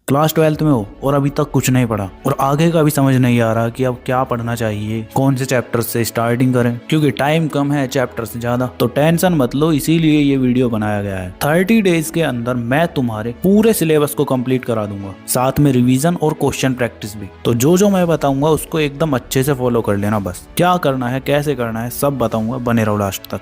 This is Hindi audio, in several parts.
क्लास 12th में हो और अभी तक कुछ नहीं पढ़ा और आगे का भी समझ नहीं आ रहा कि अब क्या पढ़ना चाहिए, कौन से चैप्टर से स्टार्टिंग करें, क्योंकि टाइम कम है चैप्टर से ज्यादा। तो टेंशन मत लो, इसीलिए ये वीडियो बनाया गया है। 30 डेज के अंदर मैं तुम्हारे पूरे सिलेबस को कंप्लीट करा दूंगा, साथ में रिवीजन और क्वेश्चन प्रैक्टिस भी। तो जो मैं बताऊंगा उसको एकदम अच्छे से फॉलो कर लेना। बस क्या करना है, कैसे करना है, सब बताऊंगा, बने रहो लास्ट तक।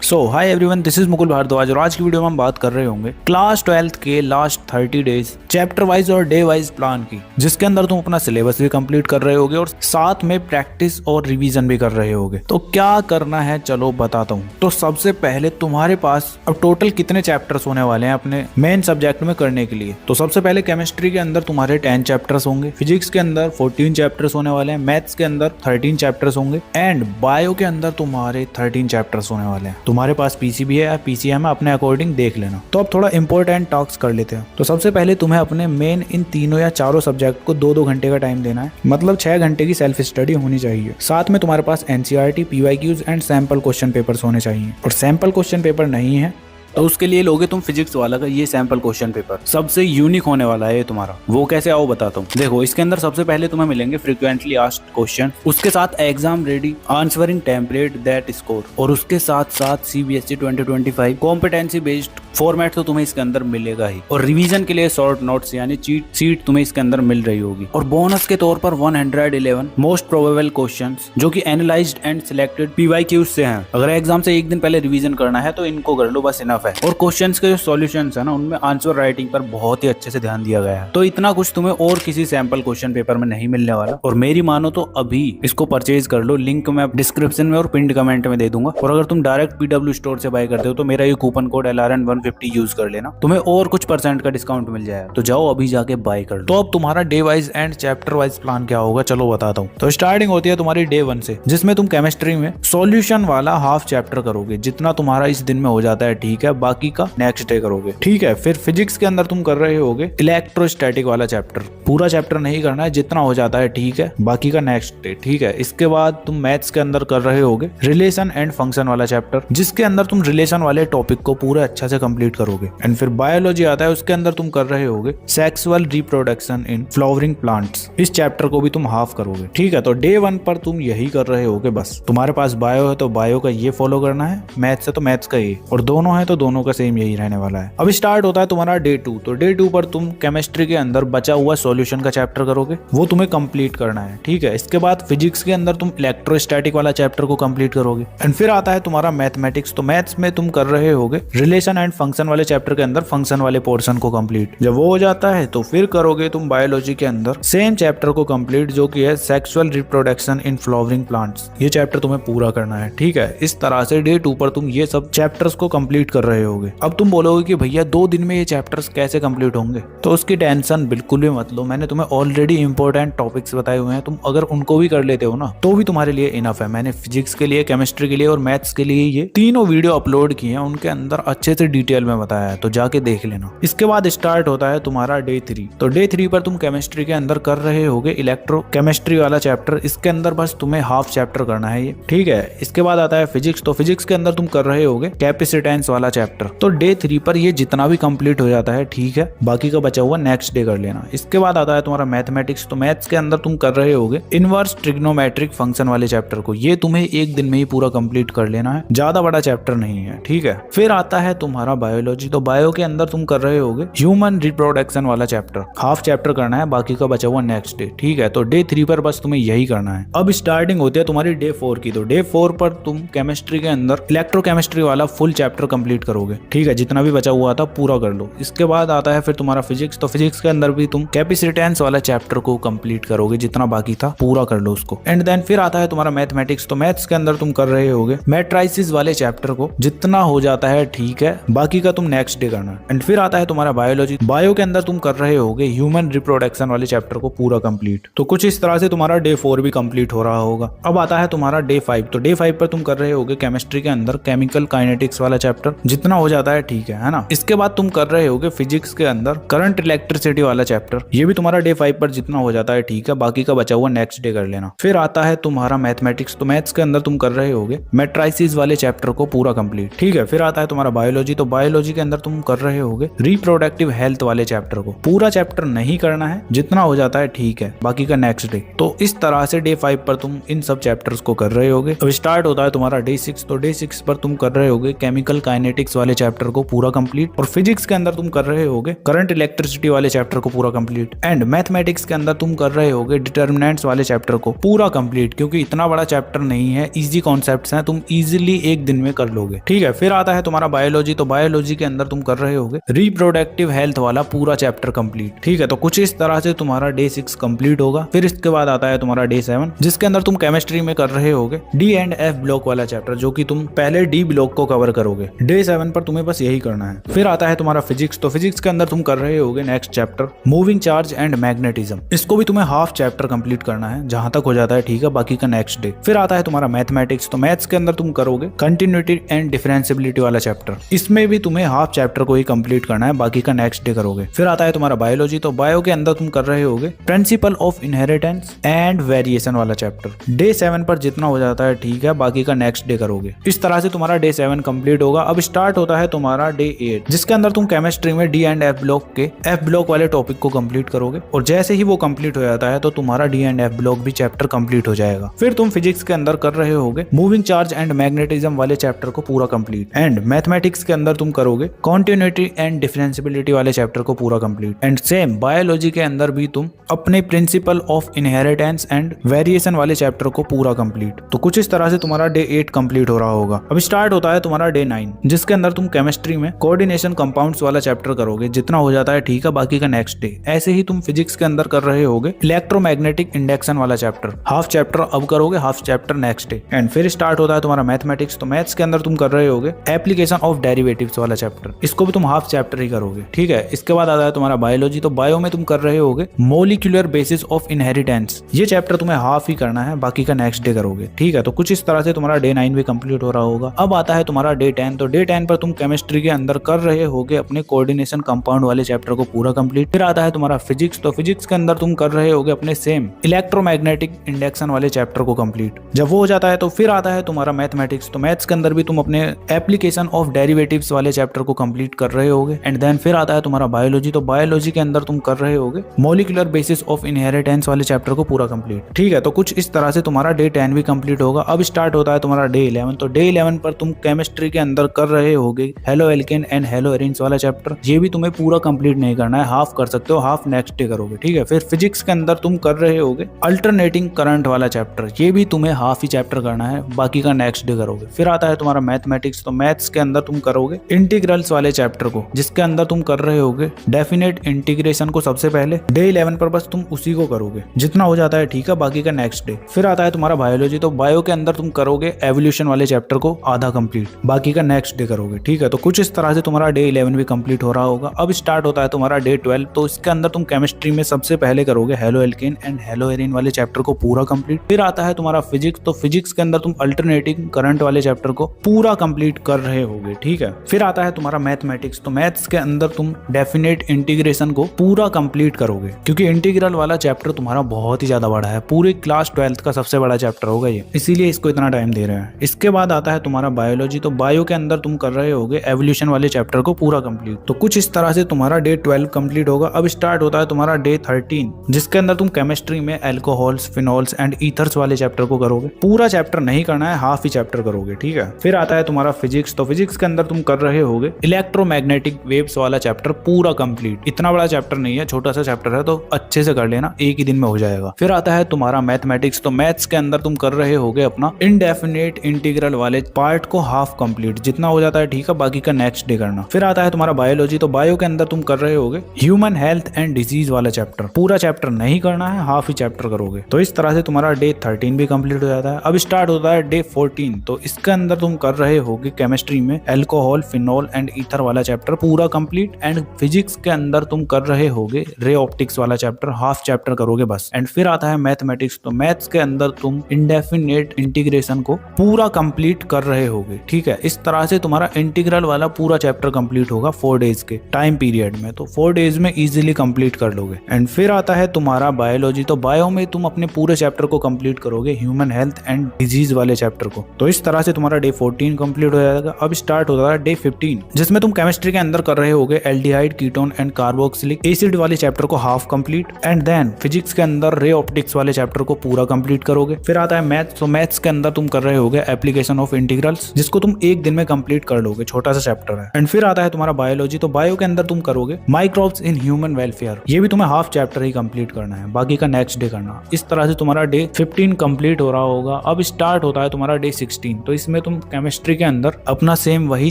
So hi everyone, this is Mukul Bhardwaj और आज की वीडियो में हम बात कर रहे होंगे क्लास 12th के लास्ट 30 डेज चैप्टर वाइज और डे वाइज प्लान की, जिसके अंदर तुम अपना सिलेबस भी कंप्लीट कर रहे होगे और साथ में प्रैक्टिस और रिवीजन भी कर रहे होगे। तो क्या करना है चलो बताता हूँ। तो सबसे पहले तुम्हारे पास अब टोटल कितने चैप्टर्स होने वाले हैं अपने मेन सब्जेक्ट में करने के लिए। तो सबसे पहले केमिस्ट्री के अंदर तुम्हारे 10 चैप्टर्स होंगे, फिजिक्स के अंदर 14 चैप्टर्स होने वाले हैं, मैथ्स के अंदर 13 चैप्टर्स होंगे एंड बायो के अंदर तुम्हारे 13 चैप्टर्स होने वाले हैं। तुम्हारे पास पीसी भी है या पीसीएम है, अपने अकॉर्डिंग देख लेना। तो अब थोड़ा इंपॉर्टेंट टॉक्स कर लेते हैं। तो सबसे पहले तुम्हें अपने मेन इन तीनों या चारों सब्जेक्ट को 2-2 घंटे का टाइम देना है, मतलब 6 घंटे की सेल्फ स्टडी होनी चाहिए। साथ में तुम्हारे पास NCERT, PYQs and sample question papers होने चाहिए। और सैंपल क्वेश्चन पेपर नहीं है तो उसके लिए लोगे तुम फिजिक्स वाला का ये सैंपल क्वेश्चन पेपर, सबसे यूनिक होने वाला है ये तुम्हारा। वो कैसे आओ बताता हूँ। देखो, इसके अंदर सबसे पहले तुम्हें मिलेंगे फ्रीक्वेंटली आस्क्ड क्वेश्चन, उसके साथ exam ready answering template that score, और उसके साथ साथ सीबीएसई 2025 कॉम्पिटेंसी बेस्ड फॉर्मेट तो तुम्हें इसके अंदर मिलेगा ही। और रिवीजन के लिए शॉर्ट नोट्स यानी चीट सीट तुम्हें इसके अंदर मिल रही होगी। और बोनस के तौर पर 111 मोस्ट प्रोबेबल क्वेश्चंस जो कि एनालाइज्ड एंड सिलेक्टेड पीवाईक्यूज से हैं। अगर एग्जाम से एक दिन पहले रिवीजन करना है तो इनको कर लो, बस इनफ है। और क्वेश्चंस के जो सॉल्यूशंस है ना, उनमें आंसर राइटिंग पर बहुत ही अच्छे से ध्यान दिया गया है। तो इतना कुछ तुम्हें और किसी सैंपल क्वेश्चन पेपर में नहीं मिलने वाला। और मेरी मानो तो अभी इसको परचेज कर लो, लिंक मैं डिस्क्रिप्शन में और पिंड कमेंट में दे दूंगा। और अगर तुम डायरेक्ट पीडब्ल्यू स्टोर से बाय करते हो तो मेरा ये कूपन कोड LRN150 यूज कर लेना, तुम्हें और कुछ % का डिस्काउंट मिल जाएगा। तो जाओ अभी जाके बाय कर लो। तो अब तुम्हारा day wise and chapter wise plan क्या होगा चलो बताता हूँ। तो स्टार्टिंग होती है तुम्हारी डे 1 से, जिसमें तुम केमिस्ट्री में सॉल्यूशन वाला हाफ चैप्टर करोगे। जितना तुम्हारा इस दिन में हो जाता है ठीक है, बाकी का नेक्स्ट डे करोगे, ठीक है। फिर फिजिक्स के अंदर तुम कर रहे होगे इलेक्ट्रोस्टैटिक वाला चैप्टर, पूरा चैप्टर नहीं करना है, जितना हो जाता है ठीक है, बाकी का नेक्स्ट डे, ठीक है। इसके बाद तुम मैथ्स के अंदर कर रहे होगे रिलेशन एंड फंक्शन वाला चैप्टर, जिसके अंदर तुम रिलेशन वाले टॉपिक को पूरे अच्छा से कंप्लीट करोगे। एंड फिर बायोलॉजी आता है, उसके अंदर तुम कर रहे होगे sexual reproduction in flowering plants, इस चैप्टर को भी तुम हाफ करोगे, ठीक है। तो डे 1 पर तुम यही कर रहे होगे। बस तुम्हारे पास बायो है तो बायो का ये फॉलो करना है, मैथ्स है तो मैथ्स का ये, और दोनों है तो दोनों का सेम यही रहने वाला है। अब स्टार्ट होता है तुम्हारा डे 2। तो डे 2 पर तुम केमिस्ट्री के अंदर बचा हुआ सॉल्यूशन का चैप्टर करोगे, वो तुम्हें कंप्लीट करना है, ठीक है। इसके बाद फिजिक्स के अंदर तुम इलेक्ट्रोस्टैटिक वाला चैप्टर को कंप्लीट करोगे। एंड फिर आता है तुम्हारा मैथमेटिक्स। तो मैथ्स में तुम कर रहे होगे रिलेशन एंड फंक्शन वाले चैप्टर के अंदर फंक्शन वाले पोर्शन को कंप्लीट। जब वो हो जाता है तो फिर करोगे तुम बायोलॉजी के अंदर सेम चैप्टर को कंप्लीट, जो कि है sexual reproduction in flowering plants. ये चैप्टर तुम्हें पूरा करना है, ठीक है। इस तरह से डे 2 पर तुम ये सब चैप्टर्स को कंप्लीट कर रहे होगे। अब तुम बोलोगे कि भैया 2 दिन में ये चैप्टर्स कैसे कंप्लीट होंगे, तो उसकी टेंशन बिल्कुल भी मत लो। मैंने तुम्हें ऑलरेडी इंपॉर्टेंट टॉपिक्स बताए हुए हैं, तुम अगर उनको भी कर लेते हो ना तो भी तुम्हारे लिए इनफ है। मैंने फिजिक्स के लिए, केमिस्ट्री के लिए और मैथ्स के लिए ये तीनों वीडियो अपलोड किए हैं, उनके अंदर अच्छे से डिटेल में बताया है, तो जाके देख लेना। इसके बाद स्टार्ट होता है तुम्हारा डे 3। तो डे 3 पर तुम केमिस्ट्री के अंदर कर रहे होगे इलेक्ट्रो केमिस्ट्री वाला चैप्टर। इसके अंदर बस तुम्हें हाफ चैप्टर करना है ये, ठीक है। इसके बाद आता है फिजिक्स। तो फिजिक्स के अंदर तुम कर रहे होगे कैपेसिटेंस वाला चैप्टर। तो डे 3 पर ये जितना भी कंप्लीट हो जाता है ठीक है, बाकी का बचा हुआ नेक्स्ट डे कर लेना। इसके बाद आता है तुम्हारा मैथमेटिक्स। तो मैथ्स के अंदर तुम कर रहे होगे इनवर्स ट्रिग्नोमेट्रिक फंक्शन वाले चैप्टर को, ये तुम्हें एक दिन में ही पूरा कंप्लीट कर लेना है, ज्यादा बड़ा चैप्टर नहीं है, ठीक है। फिर आता है तुम्हारा बायोलॉजी। तो बायो के अंदर तुम कर रहे होगे ह्यूमन रिप्रोडक्शन वाला चैप्टर, हाफ चैप्टर करना है, बाकी का बचा हुआ नेक्स्ट डे, ठीक है। तो डे 3 पर बस तुम्हें यही करना है। अब स्टार्टिंग होती है तुम्हारी डे 4 की। तो डे 4 पर तुम केमिस्ट्री के अंदर इलेक्ट्रोकेमिस्ट्री वाला फुल चैप्टर कंप्लीट करोगे, ठीक है। जितना भी बचा हुआ था पूरा कर लो। इसके बाद आता है फिर तुम्हारा फिजिक्स। तो फिजिक्स के अंदर भी तुम कैपेसिटेंस वाला चैप्टर को कंप्लीट करोगे, जितना बाकी था पूरा कर लो उसको। एंड देन फिर आता है तुम्हारा मैथमेटिक्स। तो मैथ्स के अंदर तुम कर रहे होगे मैट्राइसिस वाले चैप्टर को, जितना हो जाता है ठीक है, बाकी का तुम नेक्स्ट डे करना। एंड फिर आता है तुम्हारा बायोलॉजी। बायो के अंदर तुम कर रहे होगे ह्यूमन रिप्रोडक्शन वाले चैप्टर को पूरा कंप्लीट। तो कुछ इस तरह से तुम्हारा डे 4 भी कंप्लीट हो रहा होगा। अब आता है तुम्हारा डे 5। तो डे 5 पर तुम कर रहे होगे केमिस्ट्री के अंदर केमिकल काइनेटिक्स वाला चैप्टर, जितना हो जाता है ठीक है ना। इसके बाद तुम कर रहे होगे फिजिक्स के अंदर करंट इलेक्ट्रिसिटी वाला चैप्टर, ये भी तुम्हारा डे 5 पर जितना हो जाता है ठीक है, बाकी का बचा हुआ नेक्स्ट डे कर लेना। फिर आता है तुम्हारा मैथमेटिक्स, तो मैथ्स के अंदर तुम कर रहे होगे मैट्राइसिस वाले चैप्टर को पूरा कंप्लीट, ठीक है। फिर आता है तुम्हारा बायोलॉजी, तो बायोलॉजी के अंदर तुम कर रहे होगे रिप्रोडक्टिव हेल्थ वाले चैप्टर को, पूरा चैप्टर नहीं करना है, जितना हो जाता है ठीक है, बाकी का नेक्स्ट डे। तो इस तरह से डे 5 पर तुम इन सब चैप्टर्स को कर रहे होगे। अब स्टार्ट होता है तुम्हारा डे 6, तो डे 6 पर तुम कर रहे होगे केमिकल काइनेटिक्स वाले चैप्टर को पूरा कंप्लीट, और फिजिक्स के अंदर तुम कर रहे होगे करंट इलेक्ट्रिसिटी वाले चैप्टर को पूरा कंप्लीट, एंड मैथमेटिक्स के अंदर तुम कर रहे होगे डिटर्मिनेंट्स वाले चैप्टर को पूरा कंप्लीट, क्योंकि इतना बड़ा चैप्टर नहीं है, इजी कॉन्सेप्ट्स हैं, तुम इजीली एक दिन में कर लोगे, ठीक है। फिर आता है तुम्हारा बायोलॉजी, तो बायोलॉजी के अंदर तुम कर रहे होगे रिप्रोडक्टिव हेल्थ वाला पूरा चैप्टर कंप्लीट, ठीक है। तो कुछ इस तरह से तुम्हारा डे 6 कंप्लीट होगा। फिर इसके बाद आता है तुम्हारा डे 7, जिसके अंदर तुम केमिस्ट्री में कर रहे होगे डी एंड एफ ब्लॉक वाला चैप्टर, जो कि तुम पहले डी ब्लॉक को कवर करोगे। डे 7 पर तुम्हें बस यही करना है। फिर आता है तुम्हारा फिजिक्स, तो फिजिक्स के अंदर तुम कर रहे होगे next chapter moving charge and magnetism, इसको भी तुम्हें हाफ चैप्टर कंप्लीट करना है, जहां तक हो जाता है ठीक है, बाकी का नेक्स्ट डे। फिर आता है तुम्हारा मैथमेटिक्स, तो मैथ्स के अंदर तुम करोगे कंटिन्यूटी एंड डिफरेंशिएबिलिटी वाला चैप्टर, इसमें भी तुम्हें हाफ चैप्टर को ही कंप्लीट करना है, बाकी का नेक्स्ट डे करोगे। फिर आता है तुम्हारा बायोलॉजी, तो बायो के अंदर तुम कर रहे होगे principle of inheritance and variation वाला चैप्टर, डे 7 पर जितना हो जाता है ठीक है, बाकी का नेक्स्ट डे करोगे। इस तरह से तुम्हारा डे 7 कंप्लीट होगा। अब स्टार्ट होता है तुम्हारा डे 8, जिसके अंदर तुम केमिस्ट्री में डी एंड एफ ब्लॉक के एफ ब्लॉक वाले टॉपिक को कंप्लीट करोगे, और जैसे ही वो कंप्लीट हो जाता है तो तुम्हारा डी एंड एफ ब्लॉक भी चैप्टर कंप्लीट हो जाएगा। फिर तुम फिजिक्स के अंदर कर रहे होगे मूविंग चार्ज एंड मैग्नेटिज्म वाले चैप्टर को पूरा कंप्लीट, एंड मैथमेटिक्स के अंदर तुम करोगे कॉन्टिन्यूटी एंड डिफरेंशिएबिलिटी वाले चैप्टर को पूरा कंप्लीट, एंड सेम बायोलॉजी के अंदर भी तुम अपने principle of inheritance and variation वाले चैप्टर को पूरा कंप्लीट। तो कुछ इस तरह से तुम्हारा डे 8 कंप्लीट हो रहा होगा। अब स्टार्ट होता है तुम्हारा डे 9, जिसके अंदर तुम केमिस्ट्री में कोऑर्डिनेशन कंपाउंड्स वाला चैप्टर करोगे, जितना हो जाता है ठीक है, बाकी का नेक्स्ट डे। ऐसे ही तुम फिजिक्स के अंदर कर रहे होगे इलेक्ट्रोमैग्नेटिक इंडक्शन वाला चैप्टर, हाफ चैप्टर अब करोगे, half chapter next day. And फिर स्टार्ट होता है तुम्हारा मैथमेटिक्स, तो मैथ्स के अंदर तुम कर रहे होगे एप्लीकेशन ऑफ डेरिवेटिव्स वाला चैप्टर, इसको भी तुम हाफ चैप्टर ही करोगे, ठीक है। इसके बाद आता है तुम्हारा बायोलॉजी, तो बायो में तुम कर रहे होगे मॉलिक्यूलर बेसिस ऑफ इनहेरिटेंस, ये चैप्टर तुम्हें हाफ ही करना है, बाकी का नेक्स्ट डे करोगे, ठीक है। तो कुछ इस तरह से तुम्हारा डे 9 भी कंप्लीट हो रहा होगा। अब आता है तुम्हारा डे 10, तो डे 10 पर तुम केमिस्ट्री के अंदर कर रहे होगे अपने कोऑर्डिनेशन कंपाउंड वाले चैप्टर को पूरा कंप्लीट। फिर आता है तुम्हारा फिजिक्स, तो फिजिक्स के अंदर तुम कर रहे होगे अपने सेम इलेक्ट्रोमैग्नेटिक इंडक्शन वाले चैप्टर को कंप्लीट। जब वो हो जाता है तो फिर आता है तुम्हारा मैथमेटिक्स, तो मैथ्स के अंदर भी तुम अपने एप्लीकेशन ऑफ डेरिवेटिव्स वाले चैप्टर को कंप्लीट कर रहे होगे। एंड देन फिर आता है तुम्हारा बायोलॉजी, तो बायोलॉजी के अंदर तुम कर रहे होगे मॉलिक्यूलर बेसिस ऑफ इनहेरिटेंस वाले चैप्टर को पूरा कंप्लीट, ठीक है। तो कुछ इस तरह से तुम्हारा डे 10 भी कंप्लीट होगा। अब स्टार्ट होता है तुम्हारा डे 11, तो डे 11 पर तुम केमिस्ट्री के अंदर कर रहे होगे halo alkane and hello arenes वाला चैप्टर, ये भी तुम्हें पूरा कंप्लीट नहीं करना है, हाफ कर सकते हो, हाफ नेक्स्ट डे करोगे, ठीक है। फिर फिजिक्स के अंदर तुम कर रहे होगे अल्टरनेटिंग करंट वाला चैप्टर, ये भी तुम्हें हाफ ही चैप्टर करना है, बाकी का नेक्स्ट डे करोगे। फिर आता है तुम्हारा मैथमेटिक्स, तो मैथ्स के अंदर तुम करोगे इंटीग्रल्स वाले चैप्टर को, जिसके अंदर तुम कर रहे होगे डेफिनेट इंटीग्रेशन को सबसे पहले, डे 11 पर बस तुम उसी को करोगे, जितना हो जाता है ठीक है, बाकी का नेक्स्ट डे। फिर आता है तुम्हारा बायोलॉजी, तो बायो के अंदर तुम करोगे एवोल्यूशन वाले चैप्टर को आधा कंप्लीट, बाकी का नेक्स्ट डे करोगे, ठीक है। तो कुछ इस तरह से तुम्हारा डे 11 भी कंप्लीट हो रहा होगा। अब स्टार्ट होता है तुम्हारा डे 12, तो इसके अंदर तुम केमिस्ट्री में सबसे पहले करोगे halo alkane and hello Erin वाले चैप्टर को पूरा कंप्लीट। फिर आता है तुम्हारा फिजिक्स, तो फिजिक्स के अंदर तुम अल्टरनेटिंग करंट वाले चैप्टर को पूरा कंप्लीट कर रहे होगे, ठीक है। फिर आता है तुम्हारा मैथमेटिक्स, तो मैथ्स के अंदर तुम डेफिनेट इंटीग्रेशन को पूरा कंप्लीट करोगे, क्योंकि इंटीग्रल वाला चैप्टर तुम्हारा बहुत ही ज्यादा बड़ा है, पूरे क्लास 12th का सबसे बड़ा चैप्टर होगा ये, इसीलिए इसको इतना टाइम दे रहे हैं। इसके बाद आता है तुम्हारा बायोलॉजी, तो बायो के अंदर तुम कर रहे होगे एवोल्यूशन वाले चैप्टर को पूरा कंप्लीट। तो कुछ इस तरह से तुम्हारा डे 12 कंप्लीट होगा। अब स्टार्ट होता है तुम्हारा डे 13, जिसके अंदर तुम केमिस्ट्री में अल्कोहल्स, फिनोल्स एंड ईथर्स वाले चैप्टर को करोगे, पूरा चैप्टर नहीं करना है, हाफ ही चैप्टर करोगे, ठीक है। फिर आता है तुम्हारा फिजिक्स, तो फिजिक्स के अंदर तुम कर रहे होगे इलेक्ट्रोमैग्नेटिक वेव्स वाला चैप्टर पूरा कंप्लीट, इतना बड़ा चैप्टर नहीं है, छोटा सा चैप्टर है, तो अच्छे से कर लेना, एक ही दिन में हो जाएगा। फिर आता है तुम्हारा मैथमेटिक्स, तो मैथ्स के अंदर तुम कर रहे होगे अपना इनडेफिनेट इंटीग्रल वाले पार्ट को हाफ कंप्लीट, जितना हो जाता है ठीक है, बाकी का नेक्स्ट डे करना। फिर आता है तुम्हारा बायोलॉजी, तो बायो के अंदर तुम कर रहे होगे ह्यूमन हेल्थ एंड डिजीज वाला चैप्टर, पूरा चैप्टर नहीं करना है, हाफ ही चैप्टर करोगे। तो इस तरह से तुम्हारा डे 13 भी कंप्लीट हो जाता है। अब स्टार्ट होता है डे 14, तो इसके अंदर तुम कर रहे होगे केमिस्ट्री में अल्कोहल, फिनोल एंड ईथर वाला चैप्टर पूरा कंप्लीट। एंड फिजिक्स के अंदर तुम कर रहे होगे रे ऑप्टिक्स वाला चैप्टर, हाफ चैप्टर करोगे बस। एंड फिर आता है मैथमेटिक्स, तो मैथ्स के अंदर तुम इंडेफिनेट इंटीग्रेशन को पूरा कंप्लीट कर रहे होगे, ठीक है। इस तरह से तुम्हारा तुम्हारा इंटीग्रल वाला पूरा चैप्टर कंप्लीट होगा 4 डेज के टाइम पीरियड में। तो 4 डेज में इजीली कंप्लीट कर लोगे। एंड फिर आता है तुम्हारा बायोलॉजी। तो बायो में तुम अपने पूरे चैप्टर को कंप्लीट करोगे, ह्यूमन हेल्थ एंड डिजीज वाले चैप्टर को। तो इस तरह से तुम्हारा डे 14 कंप्लीट हो जाएगा। अब स्टार्ट होता है डे 15, जिसमें तुम केमिस्ट्री के अंदर कर रहे होगे aldehyde, ketone and carboxylic acid वाले चैप्टर को half complete. And then physics के अंदर रे ऑप्टिक्स वाले चैप्टर को पूरा कंप्लीट करोगे। फिर आता है मैथ्स। तो मैथ्स के अंदर तुम कर रहे होगे एप्लीकेशन ऑफ इंटीग्रल्स, जिसको तुम एक दिन में कंप्लीट कर लोगे, छोटा सा चैप्टर है। एंड फिर आता है तुम्हारा बायोलॉजी। तो बायो के अंदर तुम करोगे माइक्रोब्स इन ह्यूमन वेलफेयर। ये भी तुम्हें हाफ चैप्टर ही कंप्लीट करना है, बाकी का नेक्स्ट डे करना। इस तरह से तुम्हारा डे 15 कंप्लीट हो रहा होगा। अब स्टार्ट होता है तुम्हारा डे 16। तो इसमें तुम केमिस्ट्री के अंदर अपना सेम वही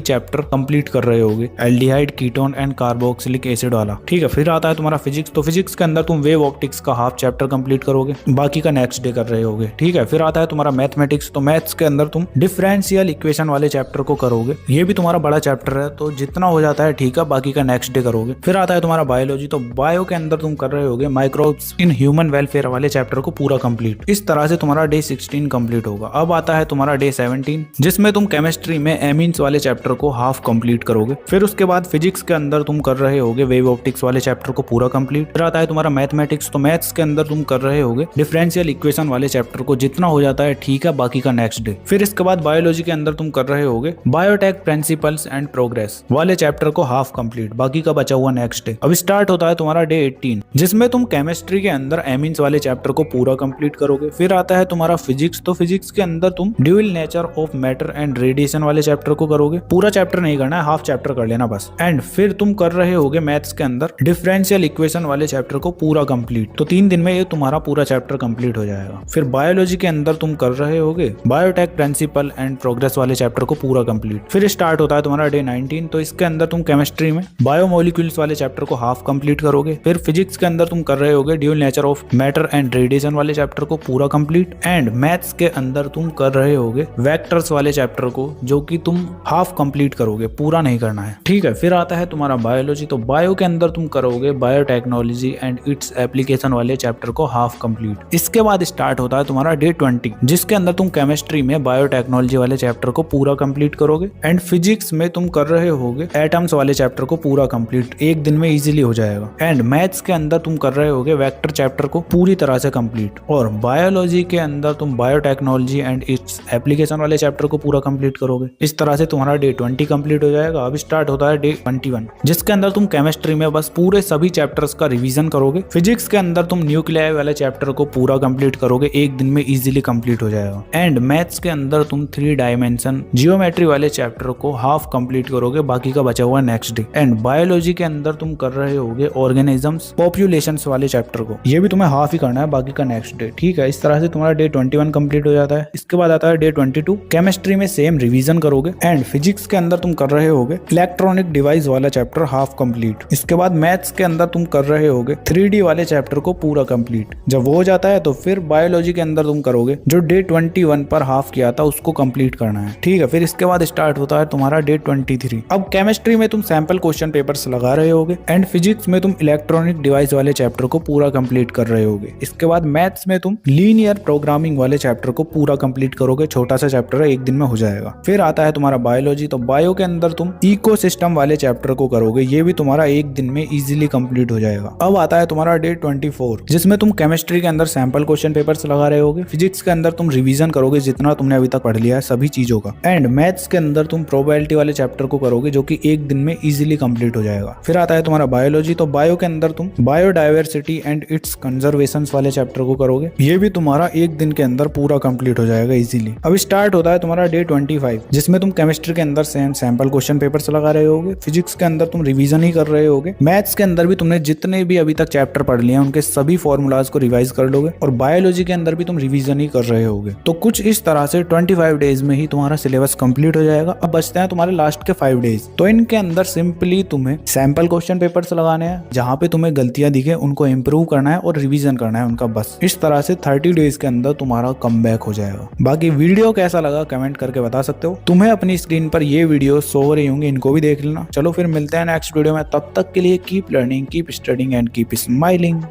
चैप्टर कंप्लीट कर रहे होगे, aldehyde, ketone and carboxylic acid वाला। ठीक है। फिर आता है तुम्हारा फिजिक्स। तो फिजिक्स के अंदर तुम वेव ऑप्टिक्स का हाफ चैप्टर कंप्लीट करोगे, बाकी का नेक्स्ट डे कर रहे होगे। ठीक है। फिर आता है तुम्हारा मैथमेटिक्स। तो मैथ्स के अंदर तुम डिफरेंशियल इक्वेशन वाले चैप्टर को करोगे। ये भी तुम्हारा बड़ा चैप्टर है, तो जितना हो जाता है ठीक है, बाकी का नेक्स्ट डे करोगे। फिर आता है तुम्हारा बायोलॉजी। तो बायो के अंदर तुम कर रहे होगे माइक्रोब्स इन ह्यूमन वेलफेयर वाले चैप्टर को पूरा कंप्लीट। इस तरह से तुम्हारा डे 16 कंप्लीट होगा। अब आता है तुम्हारा डे 17, जिसमें तुम केमिस्ट्री में एमीन्स वाले चैप्टर को हाफ कंप्लीट करोगे। फिर उसके बाद फिजिक्स के अंदर तुम कर रहे होगे वेव ऑप्टिक्स वाले चैप्टर को पूरा कंप्लीट। फिर आता है तुम्हारा मैथमेटिक्स। तो मैथ्स के अंदर तुम कर रहे होगे डिफरेंशियल इक्वेशन वाले चैप्टर को, जितना हो जाता है ठीक है, बाकी का नेक्स्ट डे। फिर इसके बाद बायोलॉजी के अंदर तुम कर रहे होगे बायोटेक प्रिंसिपल्स एंड प्रोग्रेस वाले चैप्टर को हाफ कंप्लीट, बाकी का बचा हुआ नेक्स्ट डे। अब स्टार्ट होता है तुम्हारा डे 18, जिसमें तुम केमिस्ट्री के अंदर एमीन्स वाले चैप्टर को पूरा कंप्लीट करोगे। फिर आता है तुम्हारा फिजिक्स। तो फिजिक्स के अंदर तुम dual nature of matter and radiation वाले चैप्टर को करोगे। पूरा चैप्टर नहीं करना है, हाफ चैप्टर कर लेना बस। एंड फिर तुम कर रहे होगे मैथ्स के अंदर डिफरेंशियल इक्वेशन वाले चैप्टर को पूरा कंप्लीट। तो 3 दिन में ये तुम्हारा पूरा चैप्टर कंप्लीट हो जाएगा। फिर बायोलॉजी के अंदर तुम कर रहे होगे बायोटेक प्रिंसिपल एंड प्रोग्रेस वाले चैप्टर को पूरा कंप्लीट। फिर स्टार्ट होता है तुम्हारा डे 19। तो इसके अंदर तुम केमिस्ट्री में बायोमोलिक्यूल्स वाले चैप्टर को हाफ कंप्लीट करोगे। फिर फिजिक्स के अंदर तुम कर रहे होगे dual nature of matter and radiation वाले चैप्टर को पूरा कंप्लीट। एंड मैथ्स के अंदर तुम कर रहे होगे वेक्टर्स वाले चैप्टर को, जो कि तुम हाफ कंप्लीट करोगे, पूरा नहीं करना है। ठीक है। फिर आता है तुम्हारा बायोलॉजी। तो बायो के अंदर तुम करोगे बायोटेक्नोलॉजी एंड इट्स एप्लीकेशन वाले चैप्टर को हाफ कंप्लीट। इसके बाद स्टार्ट होता है तुम्हारा डे 20, जिसके अंदर तुम केमिस्ट्री में बायोटेक्नोलॉजी वाले चैप्टर को पूरा कंप्लीट करोगे। एंड फिजिक्स में तुम कर रहे होगे एटम्स वाले चैप्टर को पूरा कंप्लीट, एक दिन में इजीली हो जाएगा। एंड मैथ्स के अंदर तुम कर रहे होगे वेक्टर चैप्टर को पूरी तरह से कंप्लीट। और बायोलॉजी के अंदर तुम बायोटेक्नोलॉजी एंड इट्स एप्लीकेशन वाले चैप्टर को पूरा कंप्लीट करोगे। इस तरह से तुम्हारा डे 20 कंप्लीट हो जाएगा। अब स्टार्ट होता है डे 21, जिसके अंदर तुम केमिस्ट्री में बस पूरे सभी चैप्टर्स का रिवीजन करोगे। फिजिक्स के अंदर तुम न्यूक्लियाई वाले चैप्टर को पूरा कंप्लीट करोगे, एक दिन में इजीली कंप्लीट हो जाएगा। एंड मैथ्स के अंदर तुम 3 डायमेंशन जियोमेट्री वाले चैप्टर को हाफ कंप्लीट करोगे, बाकी का बचा हुआ नेक्स्ट डे। एंड बायोलॉजी के अंदर तुम कर रहे होगे ऑर्गेनिजम्स पॉपुलेशंस वाले चैप्टर को, ये भी तुम्हें हाफ ही करना है, बाकी का नेक्स्ट डे। ठीक है। इस तरह से तुम्हारा डे 21 कंप्लीट हो जाता है। इसके बाद आता है डे 22, केमिस्ट्री में सेम रिवीजन करोगे। एंड फिजिक्स के अंदर तुम कर रहे होगे इलेक्ट्रॉनिक डिवाइस वाला चैप्टर हाफ कंप्लीट। इसके बाद मैथ्स के अंदर तुम कर रहे होगे 3D वाले चैप्टर को पूरा कंप्लीट। जब वो हो जाता है तो फिर बायोलॉजी के अंदर तुम करोगे जो डे 21 पर हाफ किया था, उसको कंप्लीट करना है। ठीक है। फिर इसके बाद स्टार्ट होता है तुम्हारा डे 23। अब केमिस्ट्री में तुम सैंपल क्वेश्चन पेपर्स लगा रहे होगे। एंड फिजिक्स में तुम इलेक्ट्रॉनिक डिवाइस वाले चैप्टर को पूरा कंप्लीट कर रहे होगे। इसके बाद मैथ्स में तुम लीनियर प्रोग्रामिंग वाले चैप्टर को पूरा कंप्लीट करोगे, छोटा सा चैप्टर है, एक दिन में हो जाएगा। फिर आता है तुम्हारा बायोलॉजी। तो बायो के अंदर तुम इकोसिस्टम वाले चैप्टर को करोगे, ये भी तुम्हारा एक दिन में इजीली कंप्लीट हो जाएगा। अब आता है तुम्हारा डे 24, जिसमें तुम केमिस्ट्री के अंदर सैंपल क्वेश्चन पेपर्स लगा रहे होगे। फिजिक्स के अंदर तुम रिवीजन करोगे जितना तुमने अभी तक पढ़ लिया है सभी चीजों का। एंड मैथ्स के अंदर तुम प्रोबेबिलिटी वाले चैप्टर को करोगे, जो कि एक दिन में इजीली कंप्लीट हो जाएगा। फिर आता है तुम्हारा बायोलॉजी। तो बायो के अंदर तुम बायोडाइवर्सिटी एंड इट्स कंजर्वेशन वाले चैप्टर को करोगे, ये भी तुम्हारा एक दिन के अंदर पूरा कंप्लीट हो जाएगा इजीली। अब स्टार्ट होता है तुम्हारा डे 25, जिसमें तुम केमिस्ट्री के अंदर सैंपल क्वेश्चन पेपर्स लगा रहे होगे। फिजिक्स के अंदर तुम रिवीजन ही कर रहे होगे। मैथ्स के अंदर भी तुमने जितने भी अभी तक चैप्टर पढ़ लिए हैं उनके सभी फॉर्मूलाज को रिवाइज कर लोगे। और बायोलॉजी के अंदर भी तुम रिवीजन ही कर रहे होगे। तो कुछ इस तरह से 25 डेज में ही तुम्हारा सिलेबस कंप्लीट हो जाएगा। अब बचते हैं तुम्हारे लास्ट के 5 डेज। तो इनके अंदर सिंपली तुम्हें सैंपल क्वेश्चन पेपर्स लगाने हैं, जहां पे तुम्हें गलतियां दिखे उनको इंप्रूव करना है और रिवीजन करना है उनका, बस। इस तरह से 30 डेज के अंदर तुम्हारा कमबैक हो जाएगा। बाकी वीडियो कैसा लगा कमेंट करके बता सकते हो। तुम्हें अपनी स्क्रीन पर ये वीडियो शो हो रही होंगी, इनको भी देख लेना। चलो फिर मिलते हैं नेक्स्ट वीडियो में, तब तक के लिए keep learning, keep studying and keep smiling.